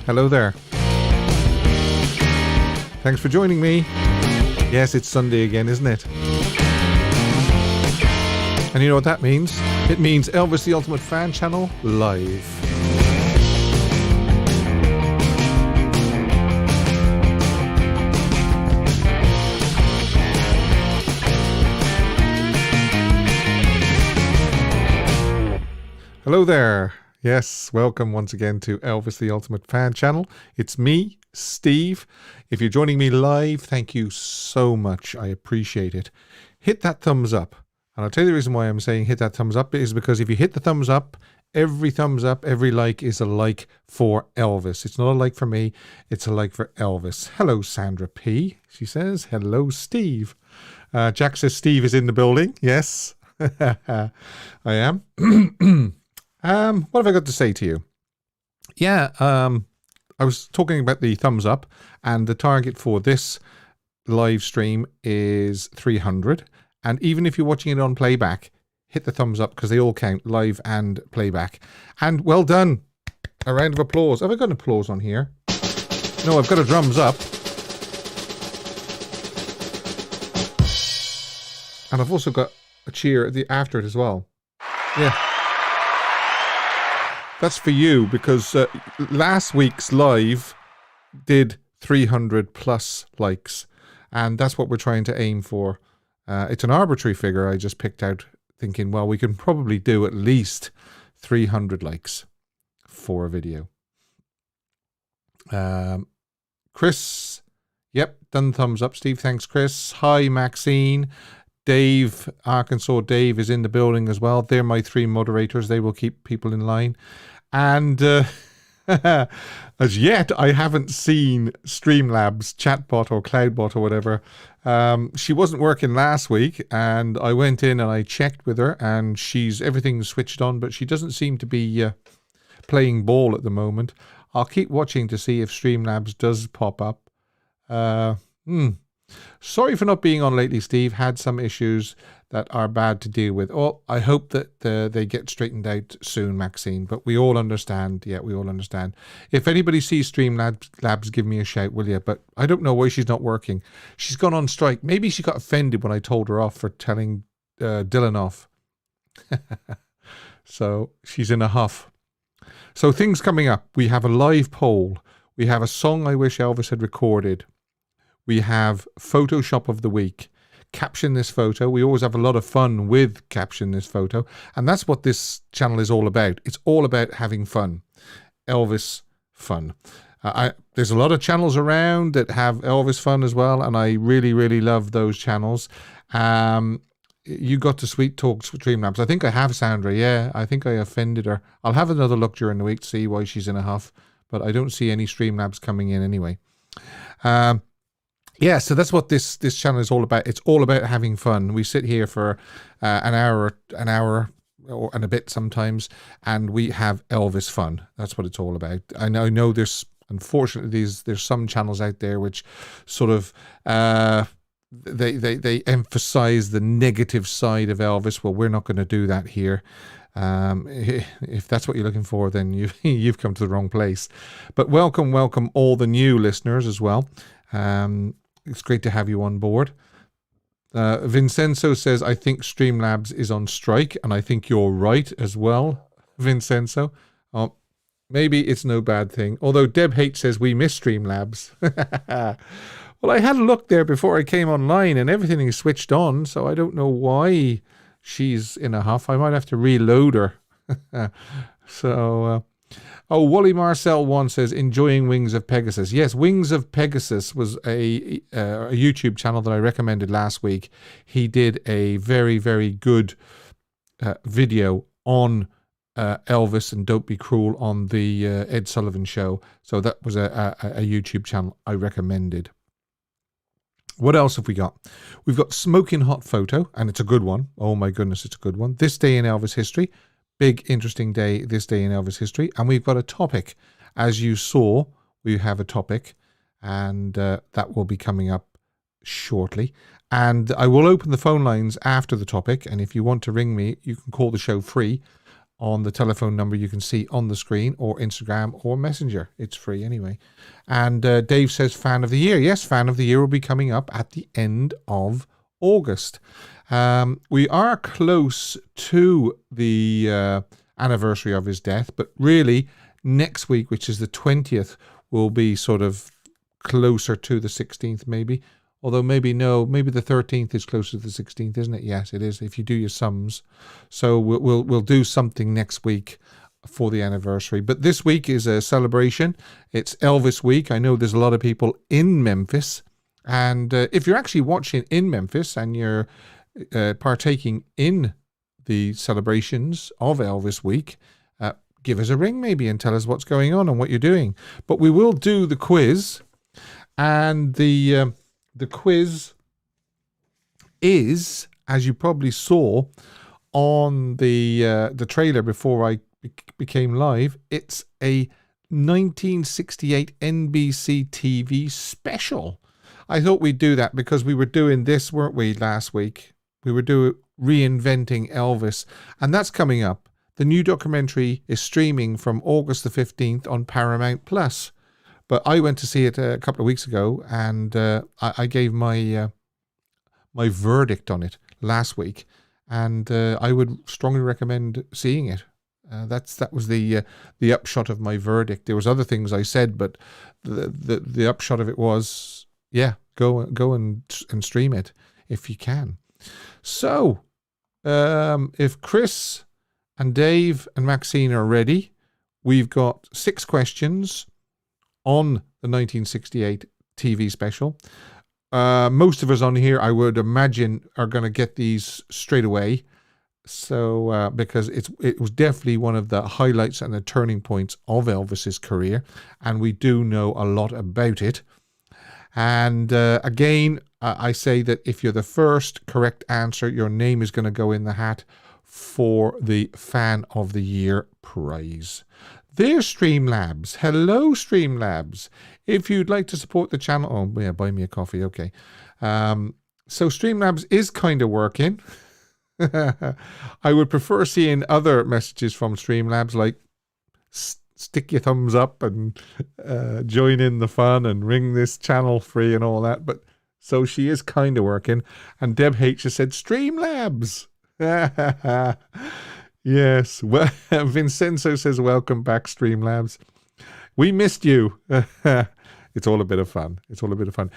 Hello there. Thanks for joining me. Yes, it's Sunday again, isn't it? And you know what that means? It means Elvis the Ultimate Fan Channel live. Hello there. Yes, welcome once again to Elvis the Ultimate Fan Channel. It's me, Steve. If you're joining me live, thank you so much. I appreciate it. Hit that thumbs up. And I'll tell you the reason why I'm saying hit that thumbs up is because if you hit the thumbs up, every like is a like for Elvis. It's not a like for me, it's a like for Elvis. Hello, Sandra P. She says, hello, Steve. Jack says Steve is in the building. Yes, I am. What have I got to say to you? Yeah, I was talking about the thumbs up, and the target for this live stream is 300. And even if you're watching it on playback, hit the thumbs up because they all count, live and playback. And well done. A round of applause. Have I got an applause on here? No, I've got a drums up. And I've also got a cheer after it as well. Yeah. That's for you because last week's live did 300 plus likes. And that's what we're trying to aim for. It's an arbitrary figure I just picked out thinking, well, we can probably do at least 300 likes for a video. Chris, yep, done thumbs up. Steve, thanks, Chris. Hi, Maxine. Dave, Arkansas Dave is in the building as well. They're my three moderators. They will keep people in line. And as yet, I haven't seen Streamlabs chatbot or Cloudbot or whatever. She wasn't working last week, and I went in and I checked with her, and everything's switched on, but she doesn't seem to be playing ball at the moment. I'll keep watching to see if Streamlabs does pop up. Sorry for not being on lately, Steve. Had some issues that are bad to deal with. Oh, I hope that they get straightened out soon, Maxine. But we all understand. Yeah, we all understand. If anybody sees Streamlabs, give me a shout, will you? But I don't know why she's not working. She's gone on strike. Maybe she got offended when I told her off for telling Dylan off. So she's in a huff. So things coming up. We have a live poll. We have a song I wish Elvis had recorded. We have Photoshop of the Week. Caption this photo. We always have a lot of fun with Caption this photo. And that's what this channel is all about. It's all about having fun. Elvis fun. There's a lot of channels around that have Elvis fun as well. And I really, really love those channels. You got to Sweet Talk Streamlabs. I think I have, Sandra. Yeah, I think I offended her. I'll have another look during the week to see why she's in a huff. But I don't see any Streamlabs coming in anyway. Yeah, so that's what this channel is all about. It's all about having fun. We sit here for an hour and a bit sometimes, and we have Elvis fun. That's what it's all about. I know there's, unfortunately, there's some channels out there which sort of they emphasize the negative side of Elvis. Well, we're not going to do that here. If that's what you're looking for, then you've come to the wrong place. But welcome all the new listeners as well. It's great to have you on board. Vincenzo says, I think Streamlabs is on strike, and I think you're right as well, Vincenzo. Maybe it's no bad thing. Although Deb H says we miss Streamlabs. Well, I had a look there before I came online, and everything is switched on, so I don't know why she's in a huff. I might have to reload her. So... Wally Marcel 1 says, enjoying Wings of Pegasus. Yes, Wings of Pegasus was a YouTube channel that I recommended last week. He did a very, very good video on Elvis and Don't Be Cruel on the Ed Sullivan Show. So that was a YouTube channel I recommended. What else have we got? We've got Smoking Hot Photo, and it's a good one. Oh my goodness, it's a good one. This Day in Elvis History. Big, interesting day, this day in Elvis history. And we've got a topic. As you saw, we have a topic. And that will be coming up shortly. And I will open the phone lines after the topic. And if you want to ring me, you can call the show free. on the telephone number you can see on the screen, or Instagram or Messenger. It's free anyway. And Dave says fan of the year. Yes, fan of the year will be coming up at the end of August. We are close to the anniversary of his death, but really next week, which is the 20th, will be sort of closer to the 16th maybe. Although maybe the 13th is closer to the 16th, isn't it? Yes, it is, if you do your sums. So we'll do something next week for the anniversary. But this week is a celebration. It's Elvis week. I know there's a lot of people in Memphis. And if you're actually watching in Memphis and you're partaking in the celebrations of Elvis week, give us a ring maybe and tell us what's going on and what you're doing. But we will do the quiz. And the quiz is, as you probably saw on the trailer before I became live, it's a 1968 NBC TV special. I thought we'd do that because we were doing this, weren't we, last week? We were reinventing Elvis, and that's coming up. The new documentary is streaming from August the 15th on Paramount Plus. But I went to see it a couple of weeks ago, and I gave my my verdict on it last week, and I would strongly recommend seeing it. That was the upshot of my verdict. There was other things I said, but the upshot of it was, yeah, go and stream it if you can. So, if Chris and Dave and Maxine are ready, we've got 6 questions on the 1968 TV special. Most of us on here, I would imagine, are going to get these straight away. So, because it was definitely one of the highlights and the turning points of Elvis's career, and we do know a lot about it. And again, I say that if you're the first correct answer, your name is going to go in the hat for the Fan of the Year prize. There's Streamlabs. Hello, Streamlabs. If you'd like to support the channel, oh yeah, buy me a coffee, okay. So Streamlabs is kind of working. I would prefer seeing other messages from Streamlabs, like stick your thumbs up and join in the fun and ring this channel free and all that. But so she is kind of working. And Deb H has said Streamlabs. Yes. Well, Vincenzo says, welcome back, Streamlabs. We missed you. It's all a bit of fun. It's all a bit of fun.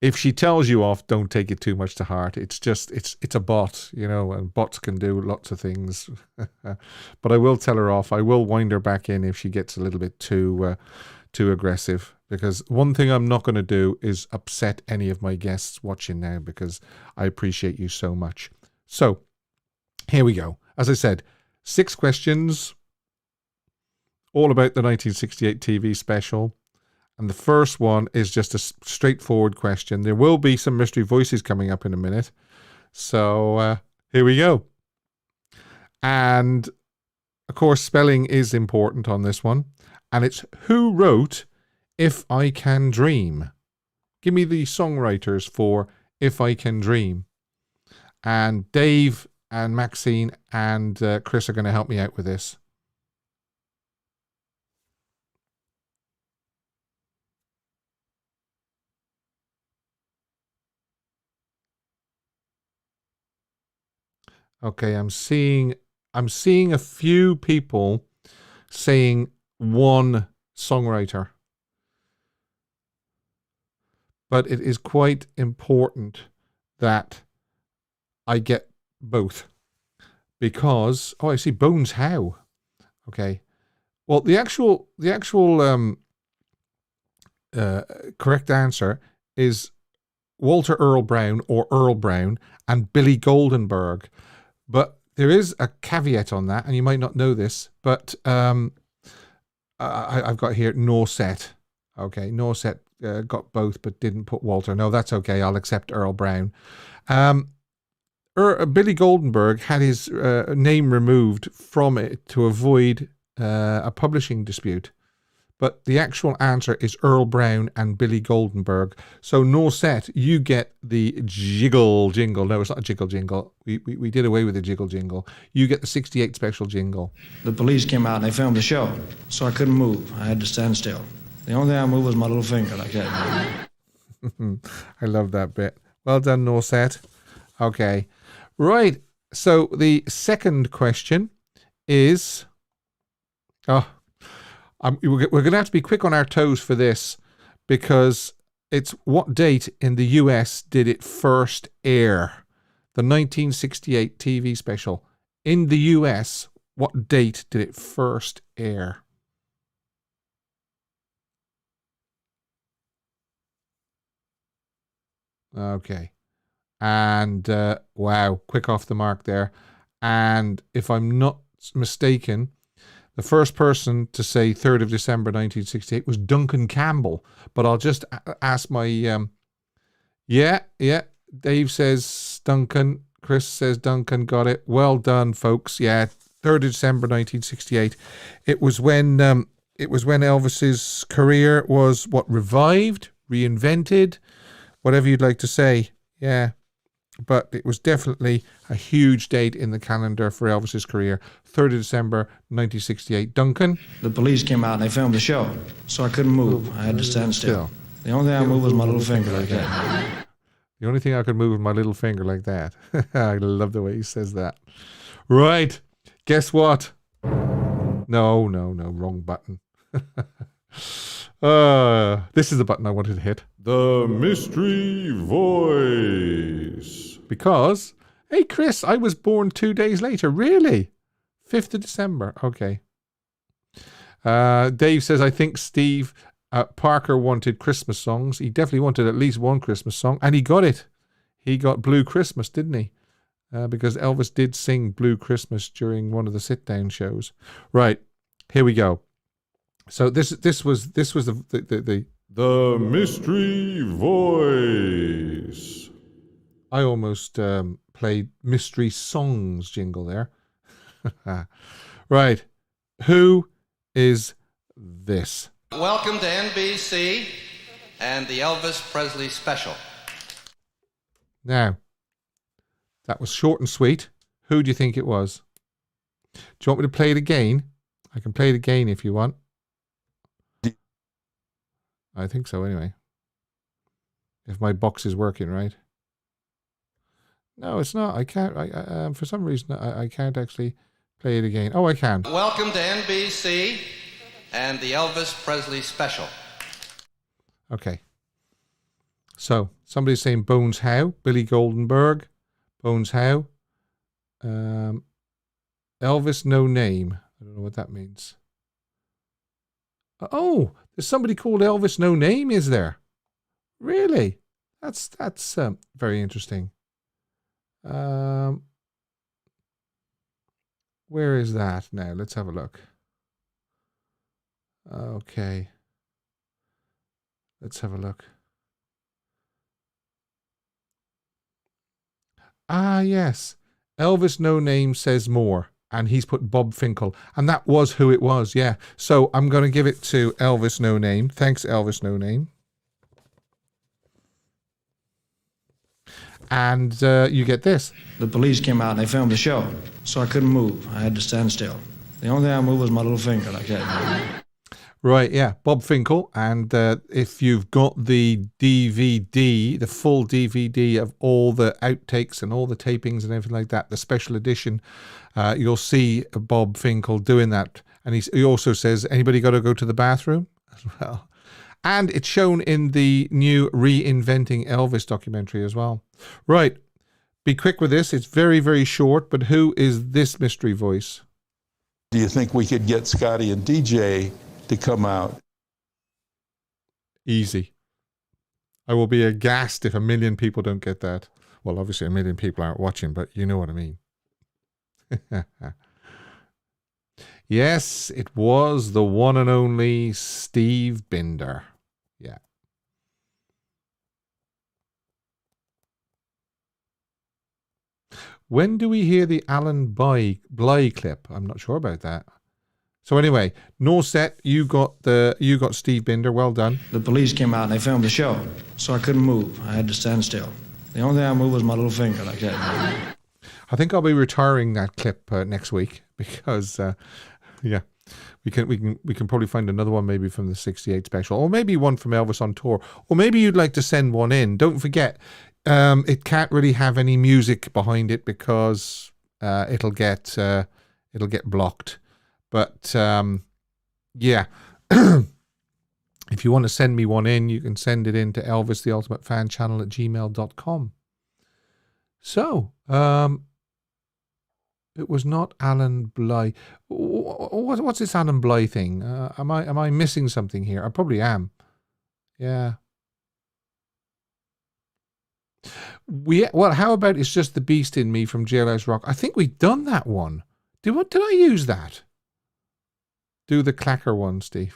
If she tells you off, don't take it too much to heart. It's just, it's a bot, you know, and bots can do lots of things. But I will tell her off. I will wind her back in if she gets a little bit too aggressive. Because one thing I'm not going to do is upset any of my guests watching now, because I appreciate you so much. So, here we go. As I said, 6 questions, all about the 1968 TV special. And the first one is just a straightforward question. There will be some mystery voices coming up in a minute. So here we go. And, of course, spelling is important on this one. And it's who wrote If I Can Dream? Give me the songwriters for If I Can Dream. And Dave and Maxine and Chris are going to help me out with this. Okay, I'm seeing a few people saying one songwriter. But it is quite important that I get both, because I see Bones Howe. Okay, well the actual correct answer is Walter Earl Brown or Earl Brown and Billy Goldenberg, but there is a caveat on that, and you might not know this, but I've got here Norset. Okay, Norset got both but didn't put Walter. No, that's okay. I'll accept Earl Brown. Billy Goldenberg had his name removed from it to avoid a publishing dispute, but the actual answer is Earl Brown and Billy Goldenberg. So Norsette, you get the jiggle jingle. No, it's not a jiggle jingle. We did away with the jiggle jingle. You get the 68 special jingle. The police came out and they filmed the show, so I couldn't move. I had to stand still. The only thing I moved was my little finger like that. I love that bit. Well done, Norsette. Okay. Right. So the second question is... we're going to have to be quick on our toes for this, because it's what date in the US did it first air? The 1968 TV special. In the US, what date did it first air? Okay. And wow, quick off the mark there. And if I'm not mistaken, the first person to say 3rd of December 1968 was Duncan Campbell. But I'll just ask my... Yeah. Dave says Duncan. Chris says Duncan. Got it. Well done, folks. Yeah, 3rd of December 1968. It was when Elvis's career was, revived, reinvented, whatever you'd like to say. Yeah. But it was definitely a huge date in the calendar for Elvis's career. 3rd of December, 1968. Duncan? The police came out and they filmed the show, so I couldn't move. I had to stand still. The only thing I moved was my little finger like that. The only thing I could move was my little finger like that. I love the way he says that. Right. Guess what? No, wrong button. This is the button I wanted to hit. The mystery voice. Because, hey Chris, I was born 2 days later. Really? 5th of December. Okay. Dave says, I think Steve Parker wanted Christmas songs. He definitely wanted at least one Christmas song, and he got it. He got Blue Christmas, didn't he? Because Elvis did sing Blue Christmas during one of the sit-down shows. Right. Here we go. So this was the mystery voice. I almost played mystery songs jingle there. Right. Who is this? Welcome to NBC and the Elvis Presley special. Now, that was short and sweet. Who do you think it was? Do you want me to play it again? I can play it again if you want. I think so anyway. If my box is working right. No, it's not. I can't. For some reason, I can't actually play it again. Oh, I can. Welcome to NBC and the Elvis Presley special. Okay. So, somebody's saying Bones Howe. Billy Goldenberg. Bones Howe. Elvis No Name. I don't know what that means. Oh, there's somebody called Elvis No Name, is there? Really? That's very interesting. Where is that now? Let's have a look. Okay. Let's have a look. Ah, yes. Elvis No Name says more. And he's put Bob Finkel. And that was who it was, yeah. So I'm going to give it to Elvis No Name. Thanks, Elvis No Name. And you get this. The police came out and they filmed the show, so I couldn't move. I had to stand still. The only thing I moved was my little finger like that. Right, yeah, Bob Finkel. And if you've got the DVD, the full DVD of all the outtakes and all the tapings and everything like that, the special edition, you'll see Bob Finkel doing that. And he also says, anybody got to go to the bathroom as well? And it's shown in the new Reinventing Elvis documentary as well. Right, be quick with this. It's very, very short, but who is this mystery voice? Do you think we could get Scotty and DJ to come out? Easy. I will be aghast if 1 million people don't get that. Well, obviously 1 million people aren't watching, but you know what I mean. Yes, it was the one and only Steve Binder. Yeah. When do we hear the Alan Bly clip? I'm not sure about that. So anyway, Norset, you got Steve Binder. Well done. The police came out and they filmed the show, so I couldn't move. I had to stand still. The only thing I moved was my little finger like that. I think I'll be retiring that clip next week because, yeah, we can probably find another one maybe from the '68 special, or maybe one from Elvis on tour, or maybe you'd like to send one in. Don't forget, it can't really have any music behind it because it'll get blocked. But yeah, if you want to send me one in, you can send it in to elvistheultimatefan@gmail.com. So, it was not Alan Bly. What's this Alan Bly thing? Am I missing something here? I probably am. Yeah. Well, how about It's Just the Beast in Me from Jailhouse Rock? I think we've done that one. Did I use that? Do the clacker one, Steve.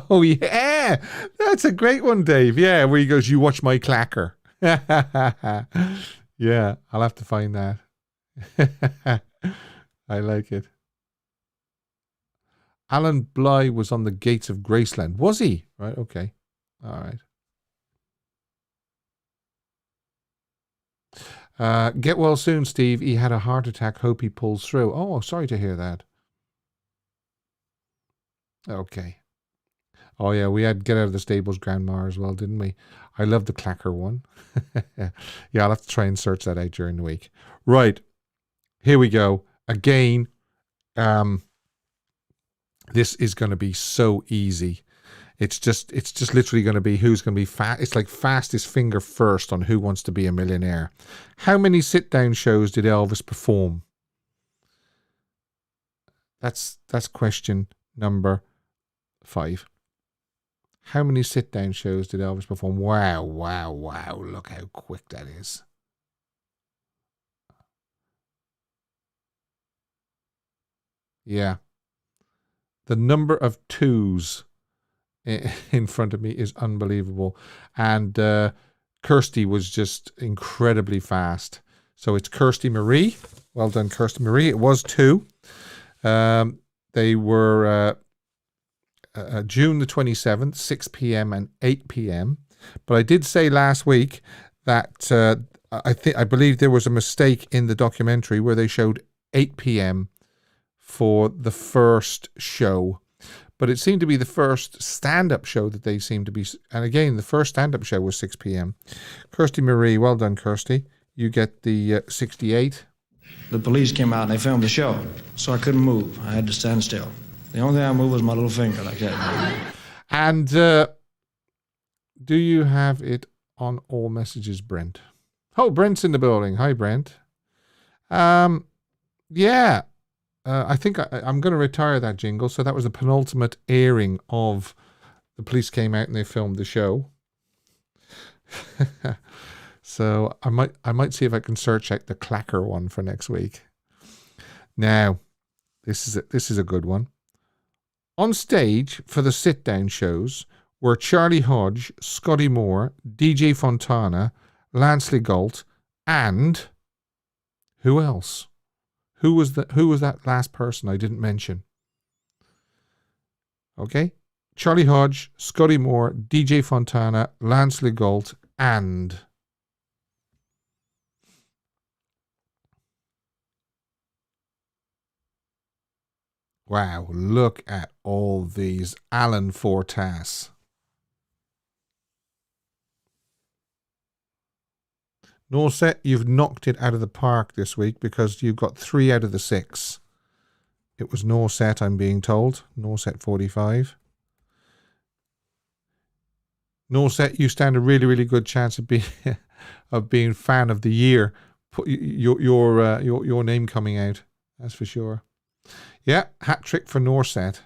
Oh, yeah. That's a great one, Dave. Yeah, where he goes, you watch my clacker. Yeah, I'll have to find that. I like it. Alan Bly was on the gates of Graceland. Was he? Right, okay. All right. Get well soon, Steve. He had a heart attack. Hope he pulls through. Oh, sorry to hear that. Okay. Oh, yeah, we had Get Out of the Stables Grandma as well, didn't we? I love the clacker one. Yeah, I'll have to try and search that out during the week. Right. Here we go. Again, this is going to be so easy. It's just literally going to be who's going to be fast. It's like fastest finger first on Who Wants to Be a Millionaire. How many sit-down shows did Elvis perform? That's question number 5. How many sit-down shows did Elvis perform? Wow. Look how quick that is. Yeah. The number of 2s in front of me is unbelievable. And Kirsty was just incredibly fast. So it's Kirsty Marie. Well done, Kirsty Marie. It was 2. They were June the 27th, 6 p.m. and 8 p.m. But I did say last week that I believe there was a mistake in the documentary where they showed 8 p.m. for the first show. But it seemed to be the first stand-up show that they seemed to be. And again, the first stand-up show was 6 p.m. Kirsty Marie, well done, Kirsty. You get the 68. The police came out and they filmed the show, so I couldn't move. I had to stand still. The only thing I moved was my little finger like that. And do you have it on all messages, Brent? Oh, Brent's in the building. Hi, Brent. Yeah. I think I'm going to retire that jingle. So that was the penultimate airing of The Police Came Out and they filmed the show. So I might see if I can search out the clacker one for next week. Now, this is a good one. On stage for the sit-down shows were Charlie Hodge, Scotty Moore, DJ Fontana, Lance Legault, and who else? Who was that last person I didn't mention? Okay. Charlie Hodge, Scotty Moore, DJ Fontana, Lance Legault, and wow, look at all these. Alan Fortas. Norset, you've knocked it out of the park this week because you've got 3 out of the 6. It was Norset, I'm being told. Norset 45. Norset, you stand a really, really good chance of being fan of the year. Put your name coming out. That's for sure. Yeah, hat trick for Norset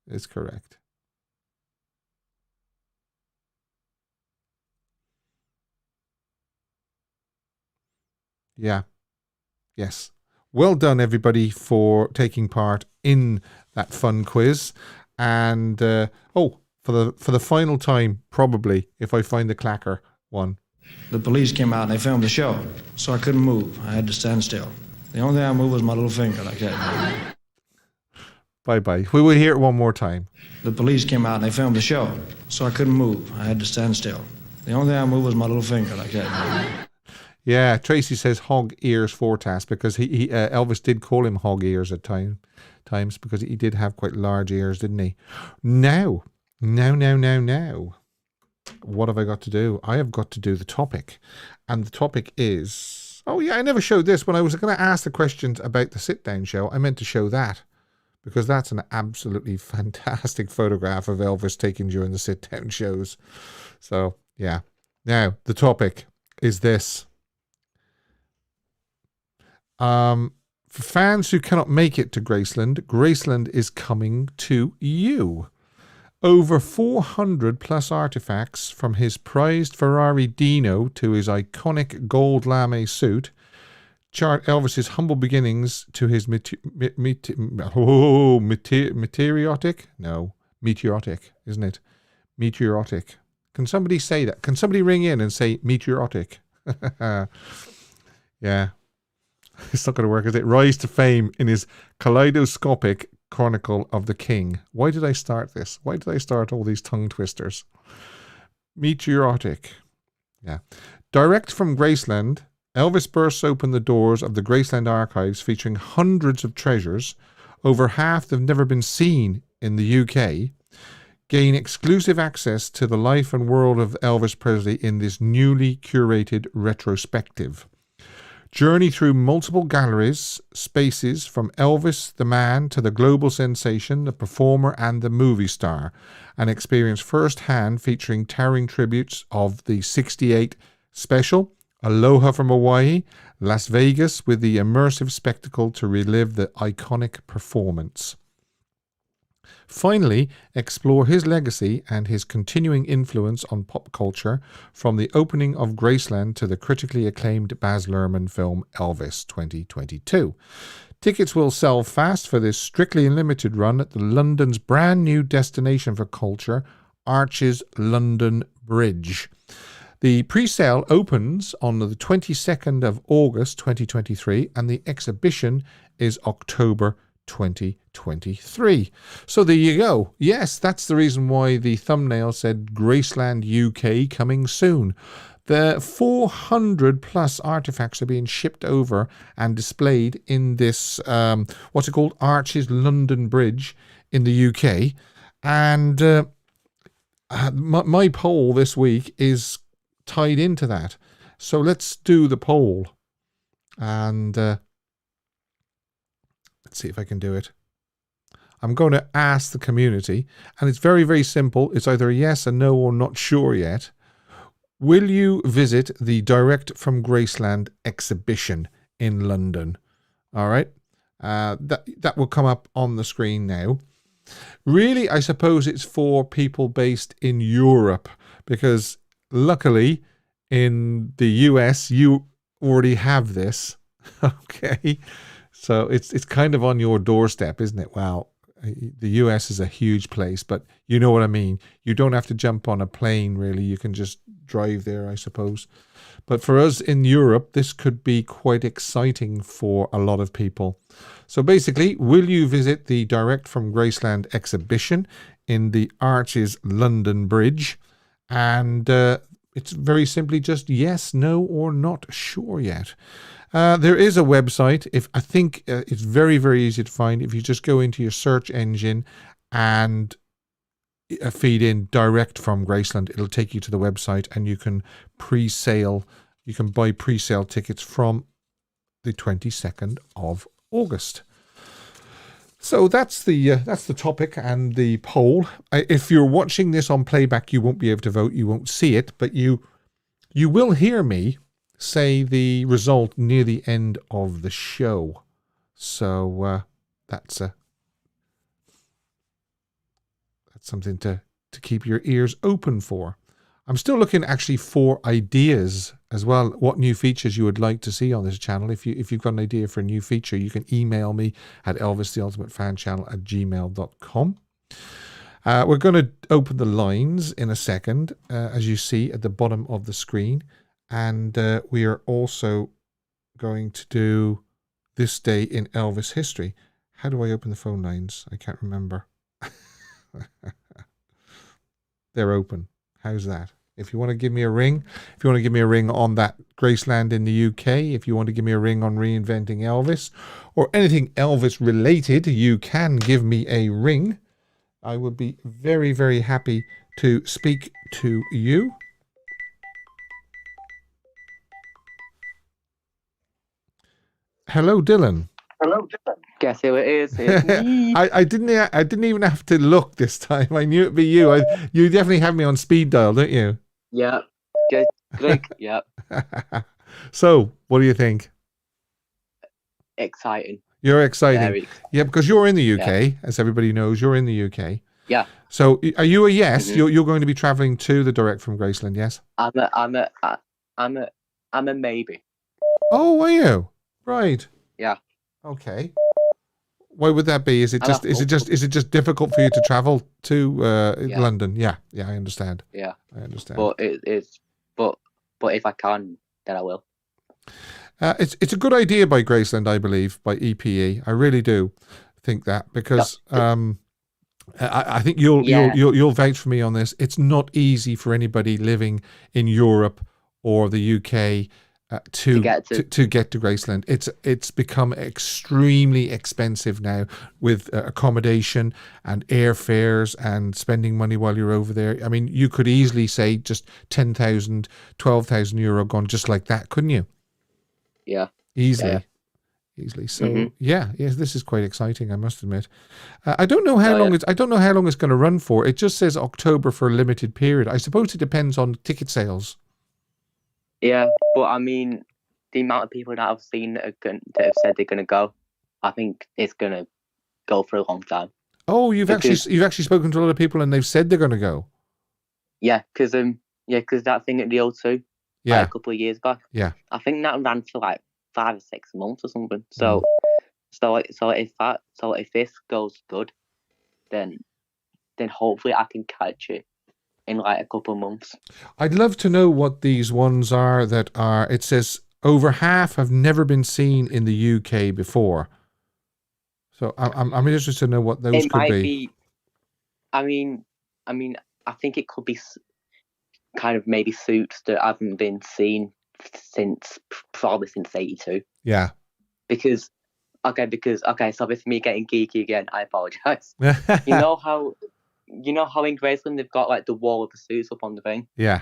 is correct. Yeah. Yes. Well done, everybody, for taking part in that fun quiz. And for the final time, probably, if I find the clacker one. The police came out and they filmed the show, so I couldn't move. I had to stand still. The only thing I moved was my little finger like that. Bye-bye. We will hear it one more time. The police came out and they filmed the show, so I couldn't move. I had to stand still. The only thing I moved was my little finger like that. Yeah, Tracy says hog ears forecast because he Elvis did call him hog ears at times because he did have quite large ears, didn't he? Now. What have I got to do? I have got to do the topic. And the topic is... Oh, yeah, I never showed this. When I was going to ask the questions about the sit-down show, I meant to show that. Because that's an absolutely fantastic photograph of Elvis taken during the sit-down shows. So, yeah. Now, the topic is this. For fans who cannot make it to Graceland, Graceland is coming to you. Over 400 plus artifacts, from his prized Ferrari Dino to his iconic gold lame suit, chart Elvis's humble beginnings to his meteoric, isn't it? Meteoric. Can somebody say that? Can somebody ring in and say meteoric? Yeah. It's not going to work, is it? Rise to fame in his kaleidoscopic Chronicle of the King. Why did I start this? Why did I start all these tongue twisters? Meteoric. Yeah. Direct from Graceland, Elvis bursts open the doors of the Graceland archives featuring hundreds of treasures, over half that have never been seen in the UK. Gain exclusive access to the life and world of Elvis Presley in this newly curated retrospective. Journey through multiple galleries, spaces from Elvis the man to the global sensation, the performer and the movie star, and experience firsthand featuring towering tributes of the 68 special, Aloha from Hawaii, Las Vegas with the immersive spectacle to relive the iconic performance. Finally, explore his legacy and his continuing influence on pop culture from the opening of Graceland to the critically acclaimed Baz Luhrmann film Elvis 2022. Tickets will sell fast for this strictly limited run at the London's brand new destination for culture, Arches London Bridge. The pre-sale opens on the 22nd of August 2023 and the exhibition is October 2023. So there you go. Yes, that's the reason why the thumbnail said Graceland UK coming soon. The 400 plus artifacts are being shipped over and displayed in this, what's it called? Arches London Bridge in the UK. And my poll this week is tied into that. So let's do the poll. And let's see if I can do it. I'm going to ask the community, and it's very, very simple. It's either a yes, a no, or not sure yet. Will you visit the Direct from Graceland exhibition in London? All right. That will come up on the screen now. Really, I suppose it's for people based in Europe, because luckily in the US, you already have this. Okay. So it's kind of on your doorstep, isn't it? Well, the US is a huge place, but you know what I mean. You don't have to jump on a plane, really. You can just drive there, I suppose. But for us in Europe, this could be quite exciting for a lot of people. So basically, will you visit the Direct from Graceland exhibition in the Arches London Bridge? And it's very simply just yes, no, or not sure yet. There is a website. I think it's very, very easy to find. If you just go into your search engine and feed in Direct from Graceland, it'll take you to the website, and you can you can buy pre-sale tickets from the 22nd of August. So that's the topic and the poll. If you're watching this on playback, you won't be able to vote. You won't see it, but you will hear me say the result near the end of the show. So that's something to keep your ears open for. I'm still looking actually for ideas as well, what new features you would like to see on this channel. If you've got an idea for a new feature, you can email me at elvistheultimatefanchannel@gmail.com. We're going to open the lines in a second, as you see at the bottom of the screen. And we are also going to do This Day in Elvis History. How do I open the phone lines? I can't remember. They're open. How's that? If you want to give me a ring, on that Graceland in the UK, if you want to give me a ring on Reinventing Elvis or anything Elvis related, you can give me a ring. I would be very, very happy to speak to you. Hello, Dylan. Guess who it is? It's me. I didn't even have to look this time. I knew it'd be you. You definitely have me on speed dial, don't you? Yeah. Good. Good. Yeah. So, what do you think? Exciting. You're exciting. Very. Yeah, because you're in the UK, as everybody knows. You're in the UK. Yeah. So, are you a yes? Mm-hmm. You're going to be traveling to the direct from Graceland, yes? I'm a maybe. Oh, are you? Right. Yeah. Okay. Why would that be? Is it just difficult for you to travel to London? Yeah, I understand. Yeah, I understand. But it is, but if I can, then I will. It's a good idea by Graceland, I believe, by EPE. I really do think that because I think you'll vouch for me on this. It's not easy for anybody living in Europe or the UK. To get to Graceland. It's become extremely expensive now with accommodation and airfares and spending money while you're over there. I mean, you could easily say just 10,000, 12,000 euro gone just like that, couldn't you? Yeah. Easily. So yes, this is quite exciting, I must admit. I don't know how long it's going to run for. It just says October for a limited period. I suppose it depends on ticket sales. Yeah, but I mean, the amount of people that I've seen that have said they're going to go, I think it's going to go for a long time. Oh, you've actually spoken to a lot of people and they've said they're going to go. Yeah, because that thing at the O2, a couple of years back. Yeah, I think that ran for like 5 or 6 months or something. So if this goes good, then hopefully I can catch it in like a couple of months. I'd love to know what these ones are that are, it says over half have never been seen in the UK before. So I'm interested to know what those could be. I mean, I think it could be kind of maybe suits that haven't been seen probably since 82. Yeah. Because so with me getting geeky again, I apologize. You know how in Graceland they've got like the wall of the suits up on the thing? Yeah.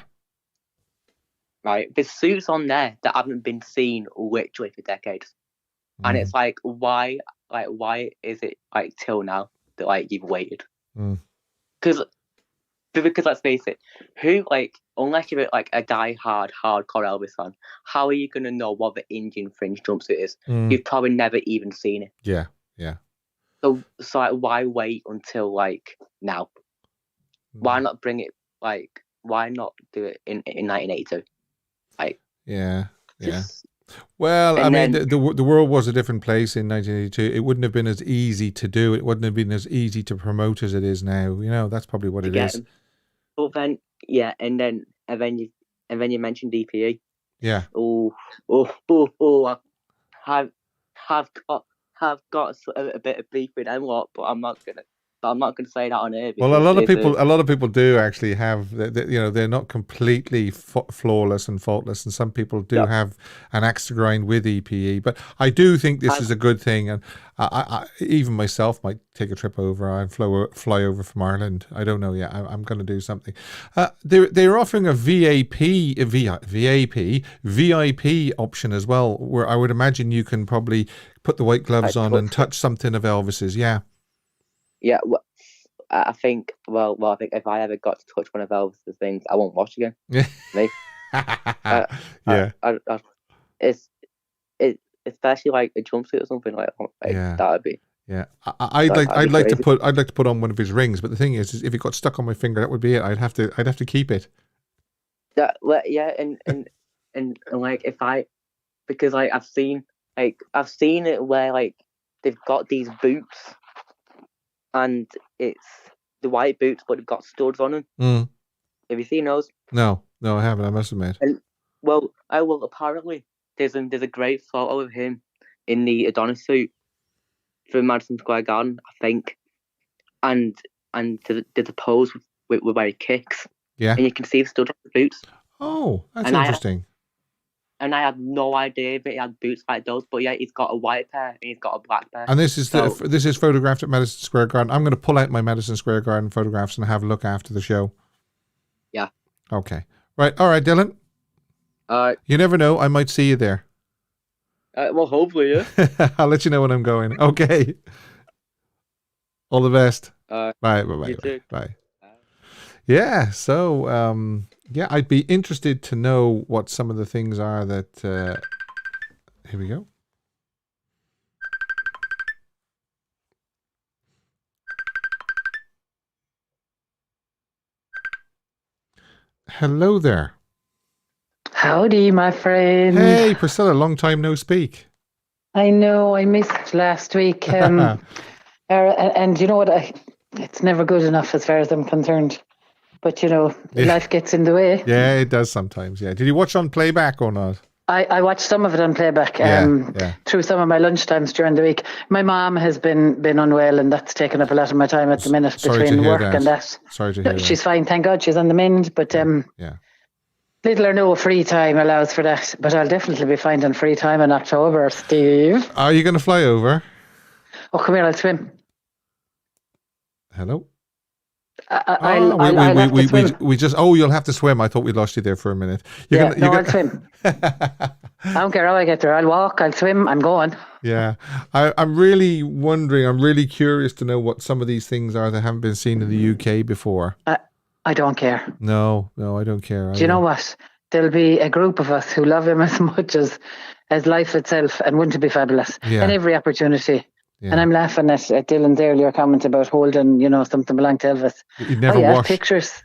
Right? There's suits on there that haven't been seen literally for decades. And it's like, why is it like till now that like you've waited? Because let's face it, unless you're like a hardcore Elvis fan, how are you going to know what the Indian fringe jumpsuit is? You've probably never even seen it. Yeah. So like, why wait until like now? Why not bring it why not do it in 1982? Well, I mean, the world was a different place in 1982. It wouldn't have been as easy to do. It wouldn't have been as easy to promote as it is now. You know, that's probably what it is. But then, and then you mentioned DPE. Yeah. Have got a bit of beef with them lot, but I'm not gonna say that on air. Well, a lot of people do actually have, they're not completely flawless and faultless, and some people do have an axe to grind with EPE. But I do think this is a good thing, and I even myself might take a trip over and fly over from Ireland. I don't know yet. I'm going to do something. They're offering a VIP option as well, where I would imagine you can probably put the white gloves on and touch something of Elvis's. Yeah. Yeah, well, I think if I ever got to touch one of Elvis's things, I won't watch again. Me. It's especially like a jumpsuit or something like that would be. Yeah, I'd like to put on one of his rings, but the thing is if it got stuck on my finger, that would be it. I'd have to keep it. And like because like I've seen it where like they've got these boots. And it's the white boots, but they've got studs on them. Have you seen those? No, I haven't. I must admit. And apparently there's a great photo of him in the Adonis suit through Madison Square Garden, I think, and there's a pose with where he kicks, Yeah. and you can see the stud on the boots. Oh, that's And interesting. I had no idea that he had boots like those, but yeah, he's got a white pair and he's got a black pair. And this is this is photographed at Madison Square Garden. I'm going to pull out my Madison Square Garden photographs and have a look after the show. Yeah. Okay. Right. All right, Dylan. You never know. I might see you there. Well, hopefully, yeah. I'll let you know when I'm going. Okay. All the best. Bye. Bye. You too. Bye. Yeah. So, yeah, I'd be interested to know what some of the things are that. Here we go. Hello there. Howdy, my friend. Hey, Priscilla, long time no speak. I know, I missed last week. And you know what? It's never good enough as far as I'm concerned. But, you know, life gets in the way. Yeah, it does sometimes, yeah. Did you watch on playback or not? I watched some of it on playback through some of my lunchtimes during the week. My mom has been unwell, and that's taken up a lot of my time at the minute between work and that. Sorry to hear that. She's fine, thank God. She's on the mend, but little or no free time allows for that. But I'll definitely be finding free time in October, Steve. Are you going to fly over? Oh, come here, I'll swim. Hello? We just. Oh, you'll have to swim. I thought we lost you there for a minute. I'll swim. I don't care how I get there. I'll walk. I'll swim. I'm going. Yeah, I'm really wondering. I'm really curious to know what some of these things are that haven't been seen in the UK before. I don't care. No, I don't care. Do you know what? There'll be a group of us who love him as much as life itself, and wouldn't it be fabulous? Yeah. And every opportunity. Yeah. And I'm laughing at Dylan's earlier comment about holding, something belonged to Elvis. You'd never I have wash. pictures.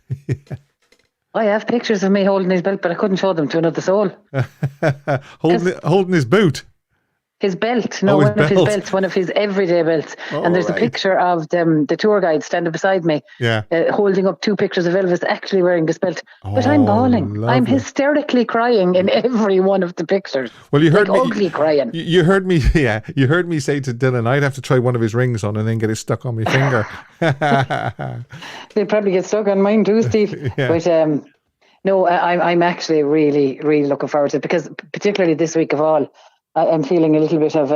I have pictures of me holding his belt, but I couldn't show them to another soul. holding his boot. His belt, one of his belts, one of his everyday belts. And there's a picture of the tour guide standing beside me, holding up two pictures of Elvis actually wearing this belt. But I'm bawling. Lovely. I'm hysterically crying in every one of the pictures. Well, you heard me ugly crying. You heard me, You heard me say to Dylan, I'd have to try one of his rings on and then get it stuck on my finger. They'll probably get stuck on mine too, Steve. But no, I'm actually really, really looking forward to it, because particularly this week of all, I'm feeling a little bit of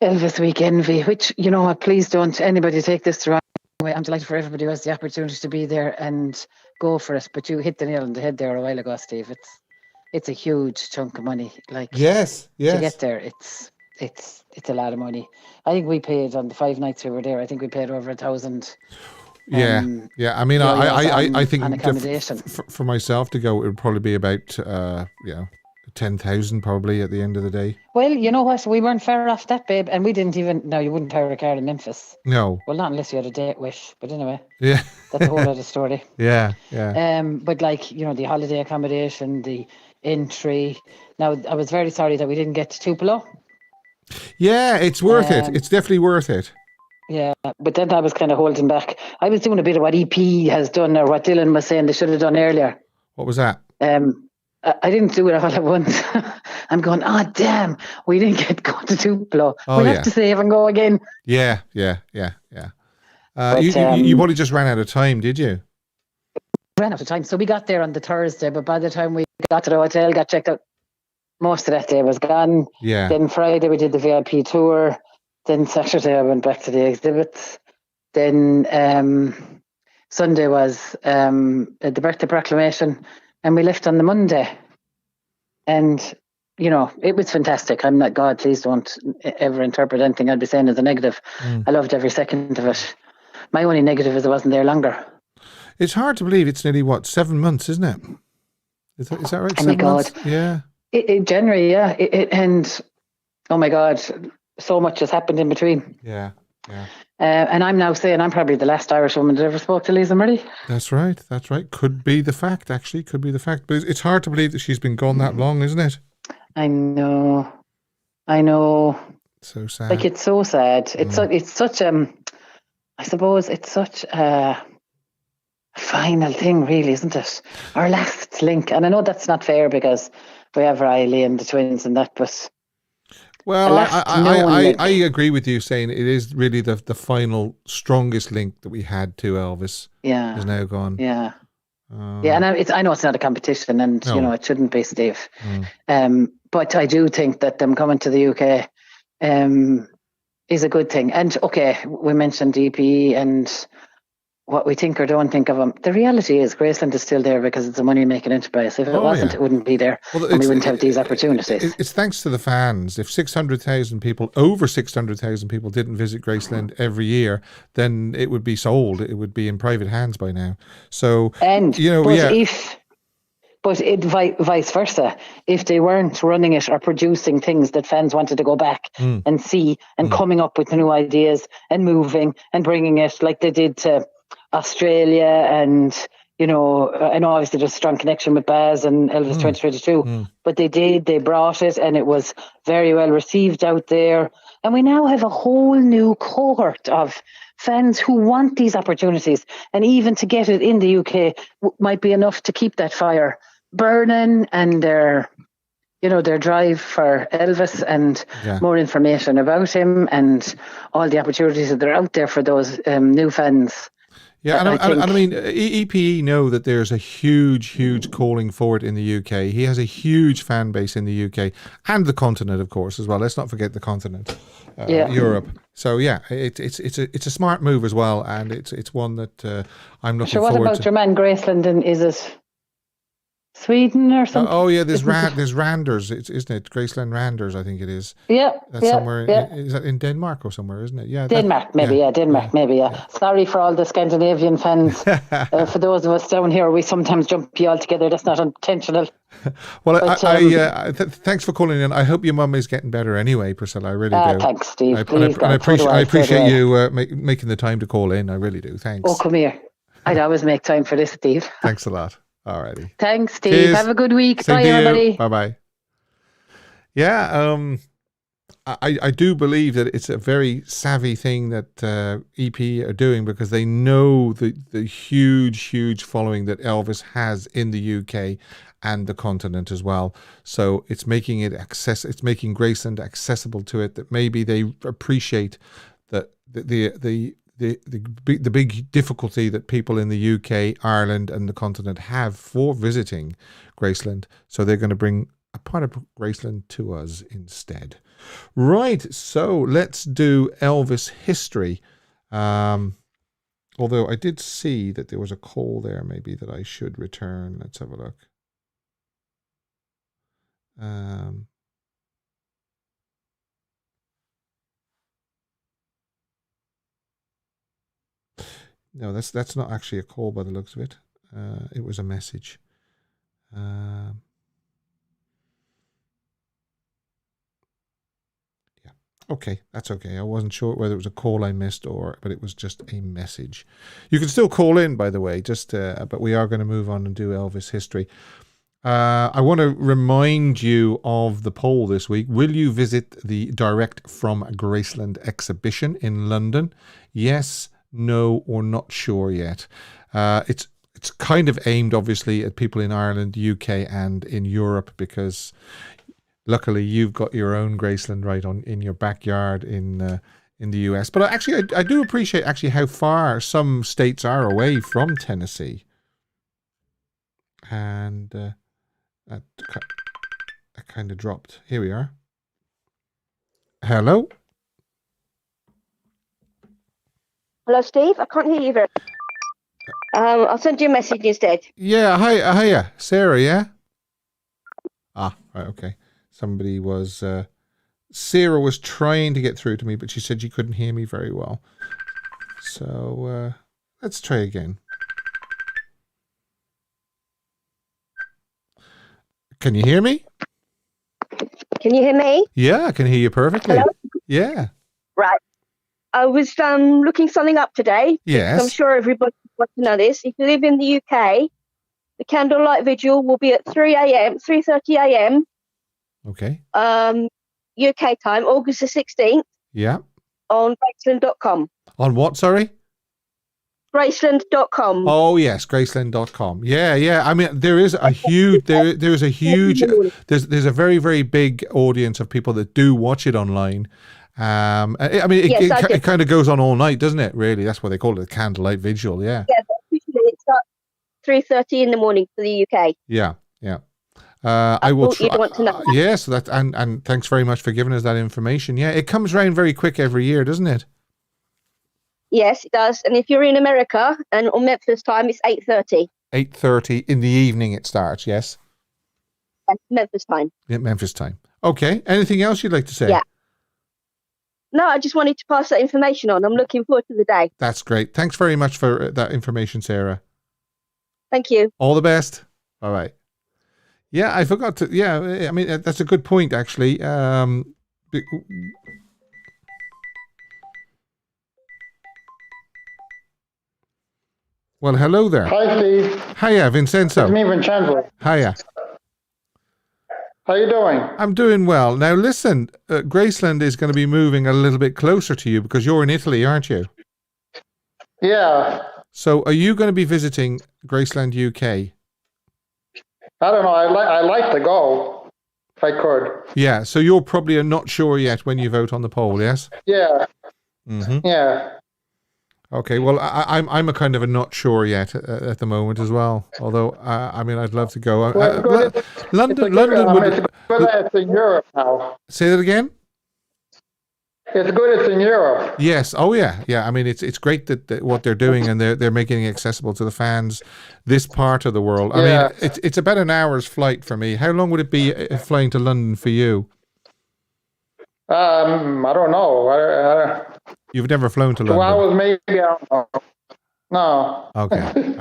Elvis week envy, which, please don't anybody take this the wrong way. I'm delighted for everybody who has the opportunity to be there and go for it. But you hit the nail on the head there a while ago, Steve. It's a huge chunk of money. Yes. To get there, it's a lot of money. I think we paid on the 5 nights we were there. I think we paid over 1,000. Yeah. I mean, I think accommodation. For myself to go, it would probably be about 10,000 probably at the end of the day. Well, you know what? We weren't far off that, babe. And we didn't even... No, you wouldn't hire a car in Memphis. No. Well, not unless you had a date wish. But anyway. Yeah. That's a whole other story. Yeah. But the holiday accommodation, the entry. Now, I was very sorry that we didn't get to Tupelo. Yeah, it's worth it. It's definitely worth it. Yeah, but then I was kind of holding back. I was doing a bit of what EP has done, or what Dylan was saying they should have done earlier. What was that? I didn't do it all at once. I'm going, damn, we didn't get go to Tupelo. We'll have to save and go again. Yeah. But, you probably just ran out of time, did you? Ran out of time. So we got there on the Thursday, but by the time we got to the hotel, got checked out, most of that day was gone. Yeah. Then Friday we did the VIP tour. Then Saturday I went back to the exhibits. Then Sunday was the birthday proclamation. And we left on the Monday. And, it was fantastic. I'm not, God, please don't ever interpret anything I'd be saying as a negative. I loved every second of it. My only negative is I wasn't there longer. It's hard to believe it's nearly, 7 months, isn't it? Is that right? Oh, my God. Months? Yeah. January, yeah. And, oh, my God, so much has happened in between. Yeah. And I'm now saying I'm probably the last Irish woman that ever spoke to Lisa Murray. That's right. Could be the fact, actually. Could be the fact. But it's hard to believe that she's been gone that long, isn't it? I know. So sad. It's so sad. It's such I suppose it's such a final thing, really, isn't it? Our last link. And I know that's not fair because we have Riley and the twins and that, but Well, left knowing I agree with you saying it is really the final strongest link that we had to Elvis is now gone. Yeah. Yeah, and I know it's not a competition, and No. it shouldn't be, Steve. But I do think that them coming to the UK is a good thing. And okay, we mentioned EPE and what we think or don't think of them. The reality is Graceland is still there because it's a money-making enterprise. If it wasn't, it wouldn't be there, and we wouldn't have these opportunities. It's thanks to the fans. If 600,000 people, over 600,000 people didn't visit Graceland every year, then it would be sold. It would be in private hands by now. So, But vice versa, if they weren't running it or producing things that fans wanted to go back and see and coming up with new ideas and moving and bringing it like they did to Australia, and I know obviously there's a strong connection with Baz and Elvis 2022, but they brought it and it was very well received out there, and we now have a whole new cohort of fans who want these opportunities, and even to get it in the UK might be enough to keep that fire burning, and their drive for Elvis and more information about him and all the opportunities that are out there for those new fans. Yeah, and I mean, EPE know that there's a huge calling for it in the UK. He has a huge fan base in the UK and the continent, of course, as well. Let's not forget the continent, Europe. So yeah, it's a smart move as well, and it's one that I'm looking forward to. What about your man Graceland? And is it Sweden or something? There's Randers, isn't it? Graceland Randers, I think it is. Yeah, that's somewhere. Is that in Denmark or somewhere? Isn't it? Yeah, Denmark, maybe. Sorry for all the Scandinavian fans. For those of us down here, we sometimes jump you all together. That's not intentional. Well, thanks for calling in. I hope your mum is getting better anyway, Priscilla. I really do. Thanks, Steve. I appreciate you making the time to call in. I really do. Thanks. Oh, come here. I'd always make time for this, Steve. Thanks a lot. Alrighty. Thanks, Steve. Cheers. Have a good week. Same Bye, everybody. Bye bye. Yeah, I do believe that it's a very savvy thing that EP are doing, because they know the huge following that Elvis has in the UK and the continent as well. So it's making it it's making Graceland accessible to it, that maybe they appreciate that the big difficulty that people in the UK, Ireland and the continent have for visiting Graceland. So they're going to bring a part of Graceland to us instead. Right, so let's do Elvis history. Although I did see that there was a call there maybe that I should return. Let's have a look. No, that's not actually a call by the looks of it. It was a message. Yeah. Okay, that's okay. I wasn't sure whether it was a call I missed but it was just a message. You can still call in, by the way, but we are going to move on and do Elvis history. I want to remind you of the poll this week. Will you visit the Direct from Graceland exhibition in London? Yes, no, or not sure yet. It's kind of aimed, obviously, at people in Ireland, UK, and in Europe, because luckily you've got your own Graceland right in your backyard in the US. But actually, I do appreciate actually how far some states are away from Tennessee, and that kind of dropped. Here we are. Hello. Hello, Steve. I can't hear you very. I'll send you a message instead. Yeah, hiya, Sarah. Yeah. Right, okay. Somebody was. Sarah was trying to get through to me, but she said she couldn't hear me very well. So let's try again. Can you hear me? Can you hear me? Yeah, I can hear you perfectly. Hello? Yeah. Right. I was looking something up today. Yes. I'm sure everybody wants to know this. If you live in the UK, the candlelight vigil will be at 3:30 a.m. Okay. UK time, August the 16th. Yeah. On Graceland.com. On what, sorry? Graceland.com. Oh yes, Graceland.com. Yeah. I mean, there is a huge there's a very, very big audience of people that do watch it online. I mean, it kind of goes on all night, doesn't it? Really, that's why they call it a candlelight vigil. Yeah. Yeah, but officially it starts 3:30 in the morning for the UK. Yeah. I will try. You'd want to know. Yes, and thanks very much for giving us that information. Yeah, it comes around very quick every year, doesn't it? Yes, it does. And if you're in America and on Memphis time, it's 8:30. 8:30 in the evening it starts. Yes. That's Memphis time. Yeah, Memphis time. Okay. Anything else you'd like to say? Yeah. No, I just wanted to pass that information on. I'm looking forward to the day. That's great. Thanks very much for that information, Sarah. Thank you. All the best. All right. Yeah, I forgot to. Yeah, I mean that's a good point actually. Well, hello there. Hi, Steve. Hiya, Vincenzo. It's me, Vincenzo. Hiya. How you doing? I'm doing well. Now listen, Graceland is going to be moving a little bit closer to you because you're in Italy, aren't you? Yeah. So are you going to be visiting Graceland UK? I don't know. I like to go if I could. Yeah. So you're probably not sure yet when you vote on the poll. Yes. Yeah. Mm-hmm. Yeah. Okay. Well, I'm a kind of a not sure yet at the moment as well. Although I mean, I'd love to go. London would. It's in Europe now. Say that again. It's good. It's in Europe. Yes. Oh, yeah. Yeah. I mean, it's great that what they're doing and they're making it accessible to the fans. This part of the world. I mean, it's about an hour's flight for me. How long would it be flying to London for you? I don't know. You've never flown to London? 2 hours, maybe. I don't know. No. Okay.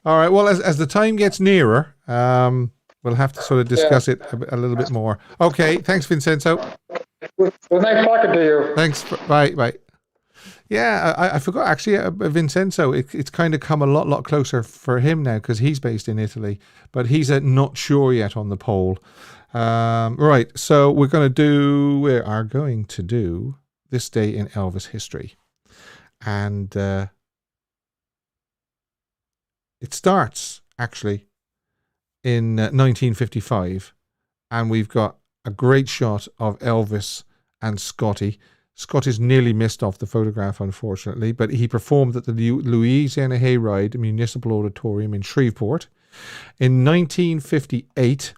All right. Well, as the time gets nearer, we'll have to sort of discuss it a little bit more. Okay. Thanks, Vincenzo. It was nice talking to you. Thanks. Bye. Yeah, I forgot actually, Vincenzo, it's kind of come a lot closer for him now because he's based in Italy, but he's not sure yet on the poll. Right, so we are going to do This Day in Elvis History. And it starts actually in 1955, and we've got a great shot of Elvis and Scotty. Scotty's nearly missed off the photograph, unfortunately, but he performed at the Louisiana Hayride Municipal Auditorium in Shreveport. In 1958,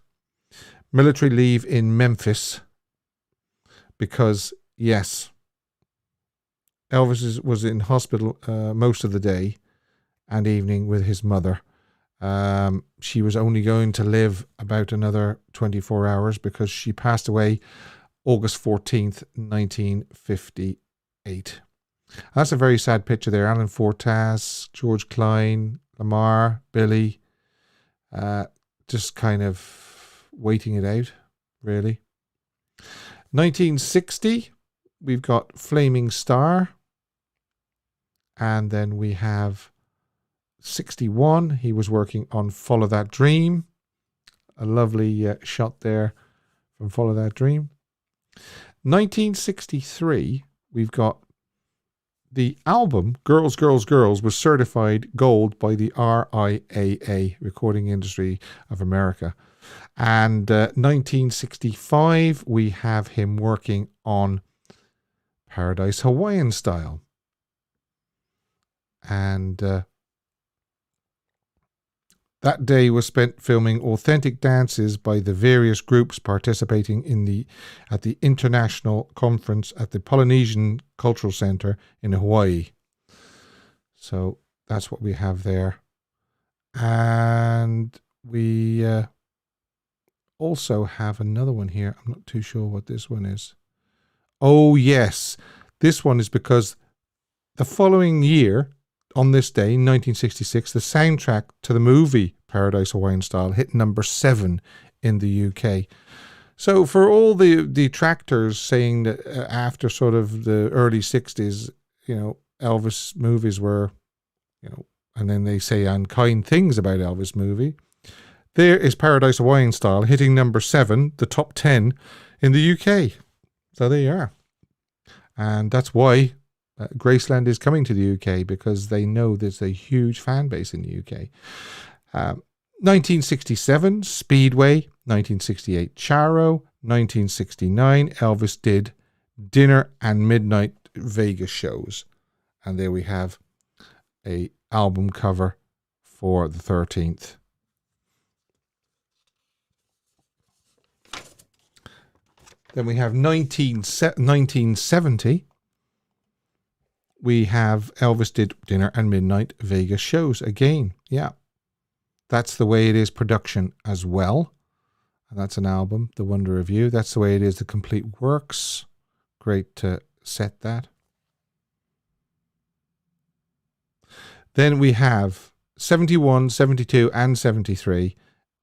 military leave in Memphis because, yes, Elvis was in hospital most of the day and evening with his mother. She was only going to live about another 24 hours because she passed away August 14th, 1958. That's a very sad picture there. Alan Fortas, George Klein, Lamar, Billy, just kind of waiting it out, really. 1960, we've got Flaming Star. And then we have 61, he was working on Follow That Dream. A lovely shot there from Follow That Dream. 1963, we've got the album Girls, Girls, Girls was certified gold by the RIAA, Recording Industry of America. And 1965, we have him working on Paradise Hawaiian Style. And that day was spent filming authentic dances by the various groups participating at the International Conference at the Polynesian Cultural Center in Hawaii. So that's what we have there. And we also have another one here. I'm not too sure what this one is. Oh, yes. This one is because the following year, on this day, in 1966, the soundtrack to the movie Paradise Hawaiian Style hit number 7 in the UK. So for all the detractors saying that after sort of the early 60s, Elvis movies were, and then they say unkind things about Elvis movie, there is Paradise Hawaiian Style hitting number 7, the top 10 in the UK. So there you are. And that's why Graceland is coming to the UK because they know there's a huge fan base in the UK. 1967, Speedway. 1968, Charo. 1969, Elvis did dinner and midnight Vegas shows. And there we have a album cover for the 13th. Then we have 1970. We have Elvis did dinner and midnight Vegas shows again. Yeah. That's the Way It Is production as well. And that's an album, The Wonder of You. That's the Way It Is, The Complete Works. Great to set that. Then we have 71, 72 and 73.